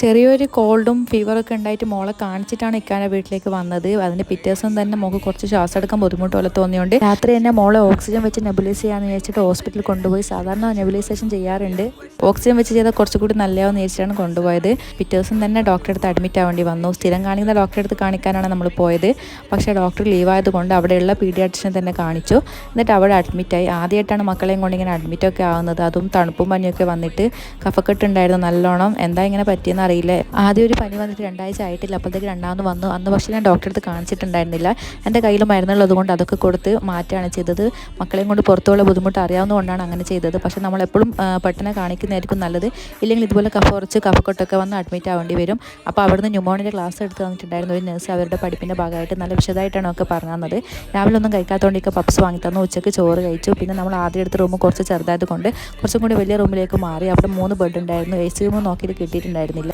ചെറിയൊരു കോൾഡും ഫീവറൊക്കെ ഉണ്ടായിട്ട് മോളെ കാണിച്ചിട്ടാണ് ഇക്കാൻ്റെ വീട്ടിലേക്ക് വന്നത്. അതിൻ്റെ പിറ്റേ ദിവസം തന്നെ മോൾക്ക് കുറച്ച് ശ്വാസം എടുക്കാൻ ബുദ്ധിമുട്ട് പോലെ തോന്നിയുകൊണ്ട് രാത്രി തന്നെ മോളെ ഓക്സിജൻ വെച്ച് നെബുലൈസ് ചെയ്യാമെന്ന് വിചാരിച്ചിട്ട് ഹോസ്പിറ്റലിൽ കൊണ്ടുപോയി. സാധാരണ നെബുലൈസേഷൻ ചെയ്യാറുണ്ട്, ഓക്സിജൻ വെച്ച് ചെയ്താൽ കുറച്ചുകൂടി നല്ലതാവെന്ന് വിചാരിച്ചിട്ടാണ് കൊണ്ടുപോയത്. പിറ്റേ ദിവസം തന്നെ ഡോക്ടറെ അടുത്ത് അഡ്മിറ്റ് ആവേണ്ടി വന്നു. സ്ഥിരം കാണിക്കുന്ന ഡോക്ടറെ അടുത്ത് കാണിക്കാനാണ് നമ്മൾ പോയത്. പക്ഷേ ഡോക്ടർ ലീവായതുകൊണ്ട് അവിടെയുള്ള പീഡിയാട്രിഷ്യനെ തന്നെ കാണിച്ചു. എന്നിട്ട് അവിടെ അഡ്മിറ്റായി. ആദ്യമായിട്ടാണ് മക്കളെയും കൊണ്ട് ഇങ്ങനെ അഡ്മിറ്റൊക്കെ ആവുന്നത്. അതും തണുപ്പും പനിയൊക്കെ വന്നിട്ട് കഫക്കെട്ടുണ്ടായിരുന്നു നല്ലോണം. എന്താ ഇങ്ങനെ പറ്റിയെന്ന് അറിയില്ല. ആദ്യം ഒരു പനി വന്നിട്ട് 2 ആഴ്ച ആയിട്ടില്ല, അപ്പോഴത്തേക്ക് രണ്ടാമത് വന്നു. അന്ന് പക്ഷേ ഞാൻ ഡോക്ടറെ അടുത്ത് കാണിച്ചിട്ടുണ്ടായിരുന്നില്ല. എൻ്റെ കയ്യിൽ മരുന്നുള്ളത് കൊണ്ട് അതൊക്കെ കൊടുത്ത് മാറ്റുകയാണ് ചെയ്തത്. മക്കളെയും കൊണ്ട് പുറത്തുള്ള ബുദ്ധിമുട്ട് അറിയാവുന്നതുകൊണ്ടാണ് അങ്ങനെ ചെയ്തത്. പക്ഷേ നമ്മളെപ്പോഴും പെട്ടെന്ന് കാണിക്കുന്നതായിരിക്കും നല്ലത്. ഇല്ലെങ്കിൽ ഇതുപോലെ കഫ കുറച്ച് കഫക്കെട്ടൊക്കെ വന്ന് അഡ്മിറ്റ് ആവേണ്ടി വരും. അപ്പോൾ അവിടുന്ന് ന്യൂമോണിയുടെ ക്ലാസ് എടുത്ത് തന്നിട്ടുണ്ടായിരുന്നു ഒരു നഴ്സ്. അവരുടെ പഠിപ്പിൻ്റെ ഭാഗമായിട്ട് നല്ല വിശദമായിട്ടാണ് ഒക്കെ പറഞ്ഞു തന്നത്. രാവിലെ ഒന്നും കഴിക്കാത്തതുകൊണ്ട് പപ്സ് വാങ്ങി തന്നു. ഉച്ചയ്ക്ക് ചോറ് കഴിച്ചു. പിന്നെ നമ്മൾ ആദ്യം എടുത്ത റൂം കുറച്ച് ചെറുതായത് കൊണ്ട് കുറച്ചും കൂടി വലിയ റൂമിലേക്ക് മാറി. അവിടെ 3 ബെഡ് ഉണ്ടായിരുന്നു. AC റൂം നോക്കിയിട്ട് കിട്ടിയിട്ടുണ്ടായിരുന്നില്ല.